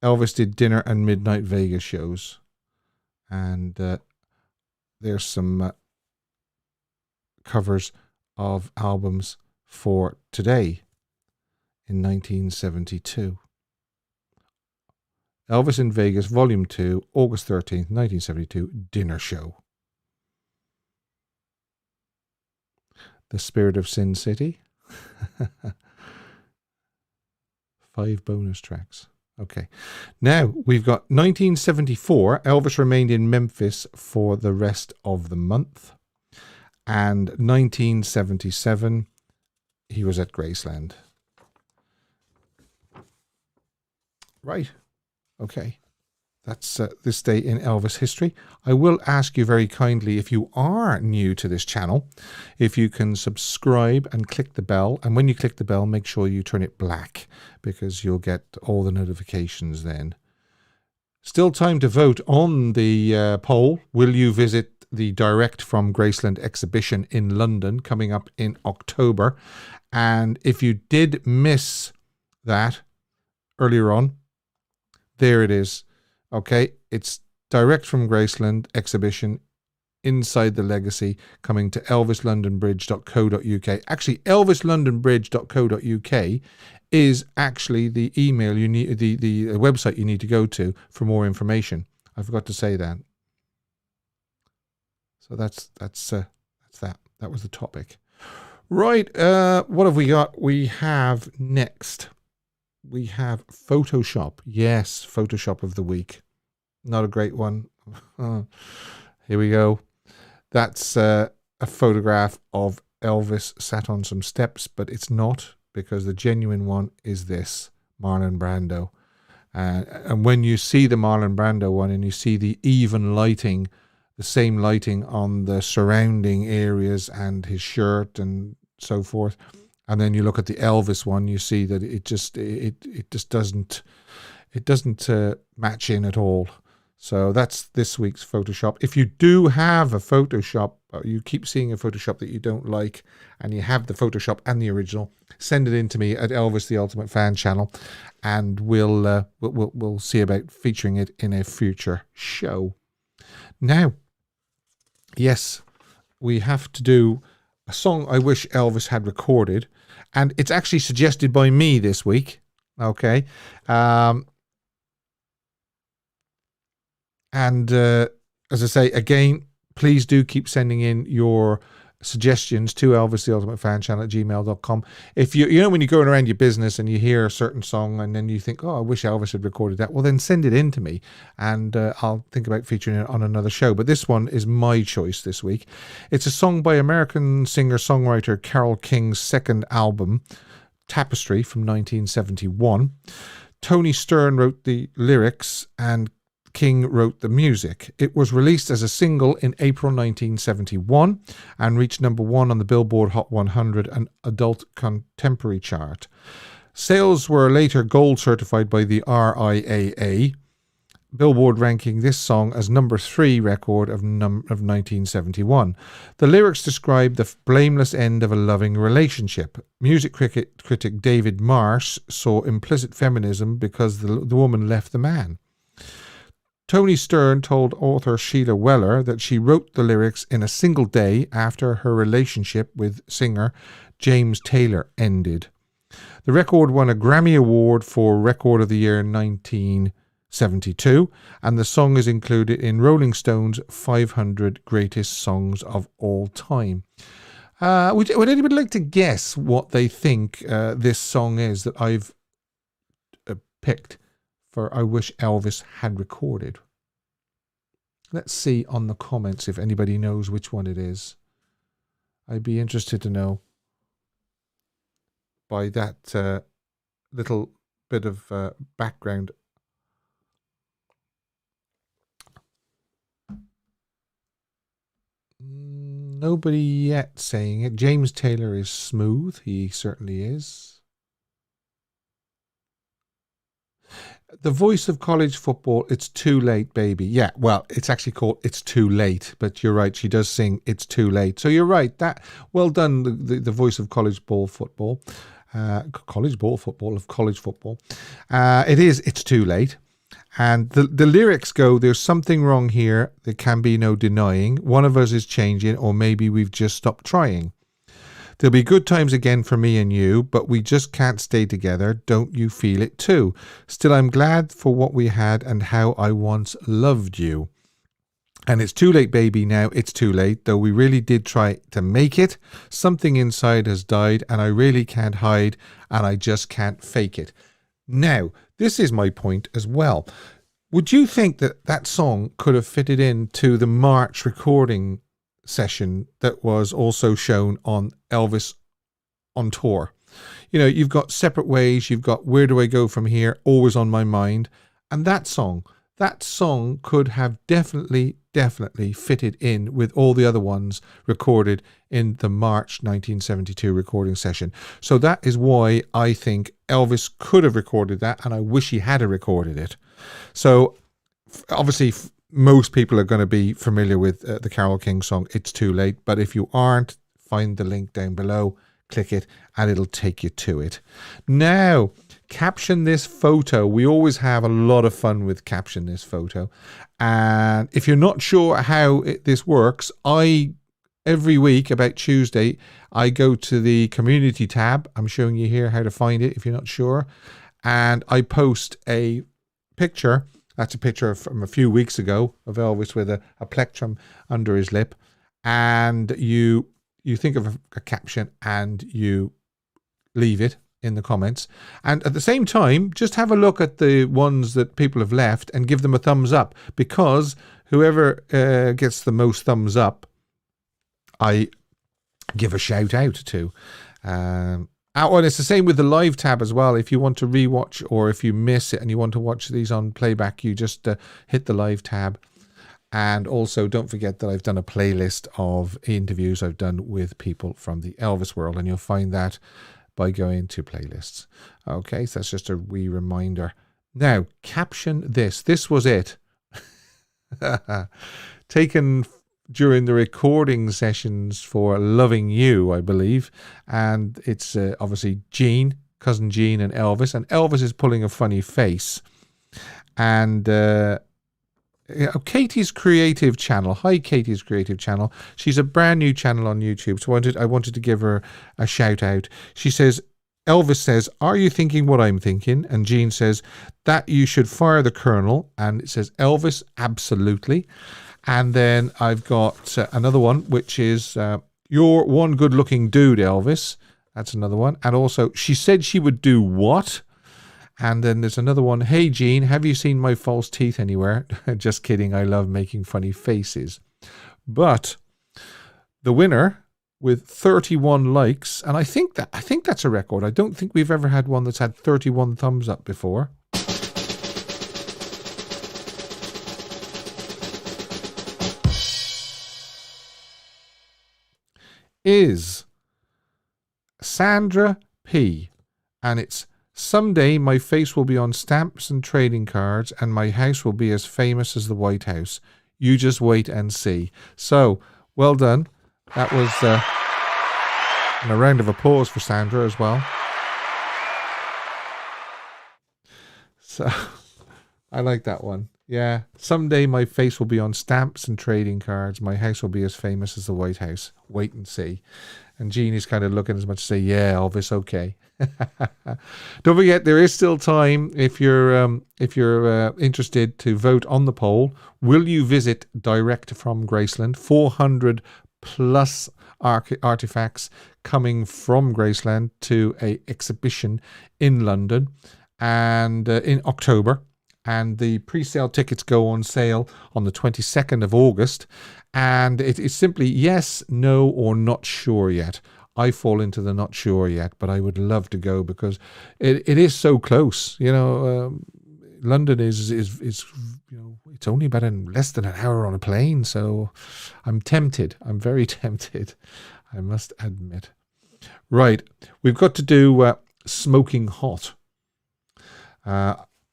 Elvis did dinner and midnight Vegas shows. And there's some covers of albums for today in 1972. Elvis in Vegas, Volume 2, August 13th, 1972, dinner show. The Spirit of Sin City. 5 bonus tracks. Okay. Now, we've got 1974. Elvis remained in Memphis for the rest of the month. And 1977, he was at Graceland. Right. Okay. That's this day in Elvis history. I will ask you very kindly, if you are new to this channel, if you can subscribe and click the bell. And when you click the bell, make sure you turn it black, because you'll get all the notifications then. Still time to vote on the poll. Will you visit the Direct from Graceland exhibition in London coming up in October? And if you did miss that earlier on, there it is. Okay, it's Direct from Graceland exhibition Inside the Legacy coming to elvislondonbridge.co.uk. Actually, elvislondonbridge.co.uk is actually the email you need, the website you need to go to for more information. I forgot to say that. So that's that. That was the topic. Right, what have we got? We have next. We have Photoshop. Yes, Photoshop of the week. Not a great one. Here we go. That's a photograph of Elvis sat on some steps, but it's not, because the genuine one is this, Marlon Brando. And when you see the Marlon Brando one and you see the even lighting, the same lighting on the surrounding areas and his shirt and so forth, and then you look at the Elvis one, you see that it just doesn't match in at all. So that's this week's Photoshop. If you do have a Photoshop, or you keep seeing a Photoshop that you don't like, and you have the Photoshop and the original, send it in to me at Elvis the Ultimate Fan channel, and we'll see about featuring it in a future show. Now, yes, we have to do a song I wish Elvis had recorded, and it's actually suggested by me this week. Okay. And as I say, again, please do keep sending in your suggestions to Elvis the Ultimate Fan channel at gmail.com. If you know, when you're going around your business and you hear a certain song and then you think, oh, I wish Elvis had recorded that, well, then send it in to me and I'll think about featuring it on another show. But this one is my choice this week. It's a song by American singer-songwriter Carole King's second album, Tapestry, from 1971. Tony Stern wrote the lyrics and King wrote the music. It was released as a single in April 1971 and reached number 1 on the Billboard Hot 100 and Adult Contemporary chart. Sales were later gold certified by the RIAA, Billboard ranking this song as number 3 record of 1971. The lyrics describe the blameless end of a loving relationship. Music critic David Marsh saw implicit feminism because the woman left the man. Tony Stern told author Sheila Weller that she wrote the lyrics in a single day after her relationship with singer James Taylor ended. The record won a Grammy Award for Record of the Year in 1972, and the song is included in Rolling Stone's 500 Greatest Songs of All Time. Would anybody like to guess what they think this song is that I've picked for I Wish Elvis Had Recorded? Let's see on the comments if anybody knows which one it is. I'd be interested to know by that little bit of background. Nobody yet saying it. James Taylor is smooth. He certainly is. The voice of college football, It's Too Late, Baby. Yeah, well, it's actually called It's Too Late, but you're right. She does sing It's Too Late. So you're right. That well done, the voice of college ball football. College ball football of college football. It is It's Too Late. And the lyrics go, there's something wrong here. There can be no denying. One of us is changing, or maybe we've just stopped trying. There'll be good times again for me and you, but we just can't stay together. Don't you feel it too? Still, I'm glad for what we had and how I once loved you. And it's too late, baby, now. It's too late, though we really did try to make it. Something inside has died, and I really can't hide, and I just can't fake it. Now, this is my point as well. Would you think that that song could have fitted into the March recording session that was also shown on Elvis on Tour? You know, you've got Separate Ways, you've got Where Do I Go From Here, Always on My Mind, and that song could have definitely fitted in with all the other ones recorded in the March 1972 recording session. So that is why I think Elvis could have recorded that, and I wish he had recorded it. So obviously most people are going to be familiar with the Carole King song It's Too Late, but if you aren't, find the link down below, click it, and it'll take you to it. Now, Caption This Photo. We always have a lot of fun with Caption This Photo. And if you're not sure how this works, every week about Tuesday, I go to the community tab. I'm showing you here how to find it if you're not sure. And I post a picture. That's a picture from a few weeks ago of Elvis with a plectrum under his lip. And you think of a caption and you leave it in the comments, and at the same time just have a look at the ones that people have left and give them a thumbs up, because whoever gets the most thumbs up I give a shout out to. And it's the same with the live tab as well. If you want to rewatch, or if you miss it and you want to watch these on playback, you just hit the live tab. And also don't forget that I've done a playlist of interviews I've done with people from the Elvis world, and you'll find that by going to playlists. Okay, so that's just a wee reminder. Now, Caption This. This was it. Taken during the recording sessions for Loving You, I believe. And it's obviously Gene, Cousin Gene and Elvis is pulling a funny face. And Katie's Creative Channel. Hi, Katie's Creative Channel. She's a brand new channel on YouTube, so I wanted to give her a shout out. She says, Elvis says, are you thinking what I'm thinking? And Gene says, that you should fire the Colonel. And it says, Elvis, absolutely. And then I've got another one, which is, you're one good looking dude, Elvis. That's another one. And also, she said she would do what? And then there's another one. Hey, Gene, have you seen my false teeth anywhere? Just kidding. I love making funny faces. But the winner with 31 likes, and I think that's a record. I don't think we've ever had one that's had 31 thumbs up before. Is Sandra P. And it's, someday my face will be on stamps and trading cards, and my house will be as famous as the White House. You just wait and see. So, well done. That was and a round of applause for Sandra as well. So, I like that one. Yeah. Someday my face will be on stamps and trading cards. My house will be as famous as the White House. Wait and see. And Gene is kind of looking as much to say, yeah, Elvis, okay. Don't forget, there is still time if you're interested to vote on the poll. Will you visit direct from Graceland? 400 plus artifacts coming from Graceland to a exhibition in London and in October. And the pre-sale tickets go on sale on the 22nd of August. And it is simply yes, no, or not sure yet. I fall into the not sure yet, but I would love to go because it is so close. You know, London is you know, it's only about less than an hour on a plane. So I'm tempted. I'm very tempted, I must admit. Right, we've got to do Smoking Hot.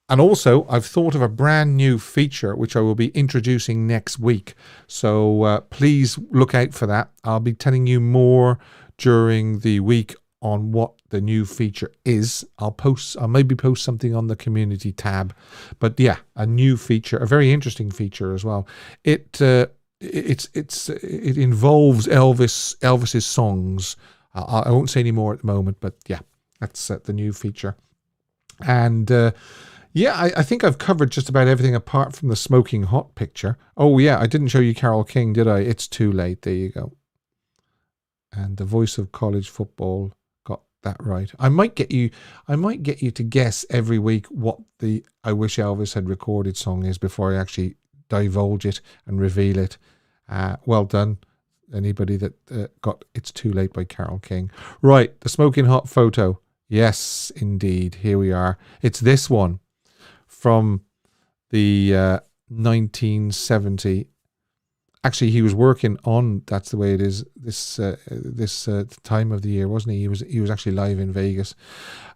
And also, I've thought of a brand new feature which I will be introducing next week. So please look out for that. I'll be telling you more during the week on what the new feature is. I'll maybe post something on the community tab. But yeah, a new feature, a very interesting feature as well. It involves Elvis's songs. I won't say any more at the moment, but yeah, that's the new feature. And yeah, I think I've covered just about everything apart from the Smoking Hot picture. Oh yeah, I didn't show you Carole King, did I? It's too late. There you go. And the voice of college football, got that right. I might get you to guess every week what the I Wish Elvis Had Recorded song is before I actually divulge it and reveal it. Well done, anybody that got It's Too Late by Carole King. Right, the Smoking Hot photo. Yes, indeed. Here we are. It's this one from the 1970. Actually, he was working on That's the Way It Is this time of the year, wasn't he? He was actually live in Vegas.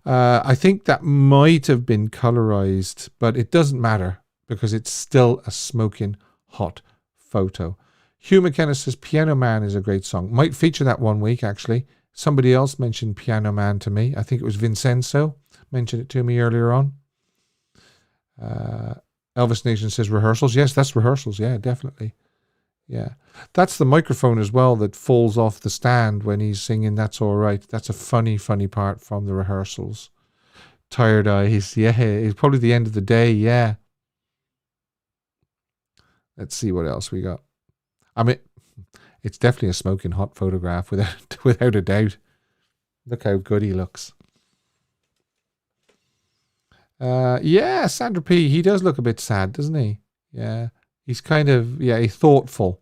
I think that might have been colorized, but it doesn't matter because it's still a smoking hot photo. Hugh McKenna says Piano Man is a great song. Might feature that one week, actually. Somebody else mentioned Piano Man to me. I think it was Vincenzo mentioned it to me earlier on. Elvis Nation says Rehearsals. Yes, that's Rehearsals. Yeah, definitely. Yeah. That's the microphone as well that falls off the stand when he's singing That's All Right. That's a funny part from the Rehearsals. Tired Eyes. Yeah, it's probably the end of the day. Yeah. Let's see what else we got. I mean, it's definitely a smoking hot photograph without a doubt. Look how good he looks. Yeah, Sandra P. He does look a bit sad, doesn't he? Yeah. He's kind of, he's thoughtful.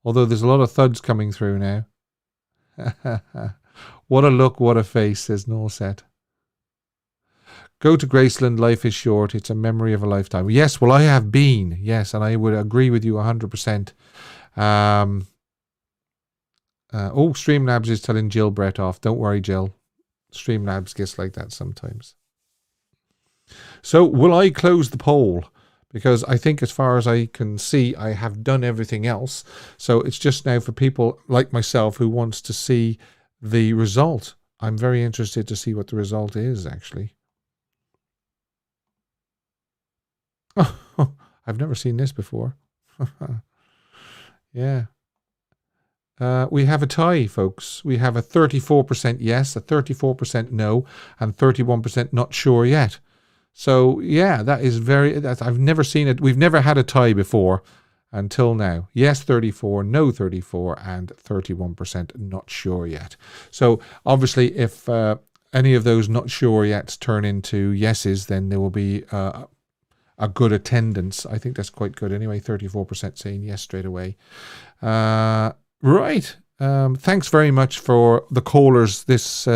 Although there's a lot of thuds coming through now. What a look, what a face, says Norset. Go to Graceland, life is short. It's a memory of a lifetime. Yes, well, I have been. Yes, and I would agree with you 100%. Streamlabs is telling Jill Brett off. Don't worry, Jill. Streamlabs gets like that sometimes. So, will I close the poll? Because I think as far as I can see, I have done everything else. So it's just now for people like myself who wants to see the result. I'm very interested to see what the result is, actually. Oh, I've never seen this before. Yeah. We have a tie, folks. We have a 34% yes, a 34% no, and 31% not sure yet. So, yeah, that is I've never seen it. We've never had a tie before until now. Yes, 34, no 34, and 31% not sure yet. So, obviously, if any of those not sure yet turn into yeses, then there will be a good attendance. I think that's quite good anyway, 34% saying yes straight away. Right. Thanks very much for the callers this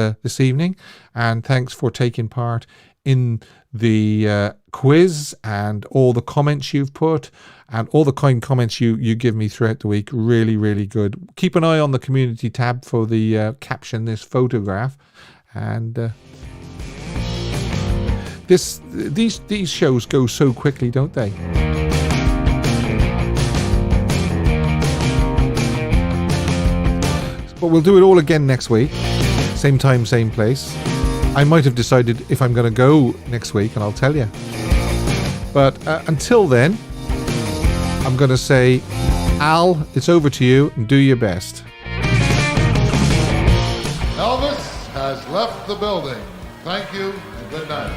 evening, and thanks for taking part in the quiz and all the comments you've put and all the kind comments you give me throughout the week. Really, really good. Keep an eye on the community tab for the caption this photograph. And these shows go so quickly, don't they? But we'll do it all again next week. Same time, same place. I might have decided if I'm going to go next week, and I'll tell you. But until then, I'm going to say, Al, it's over to you, and do your best. Elvis has left the building. Thank you, and good night.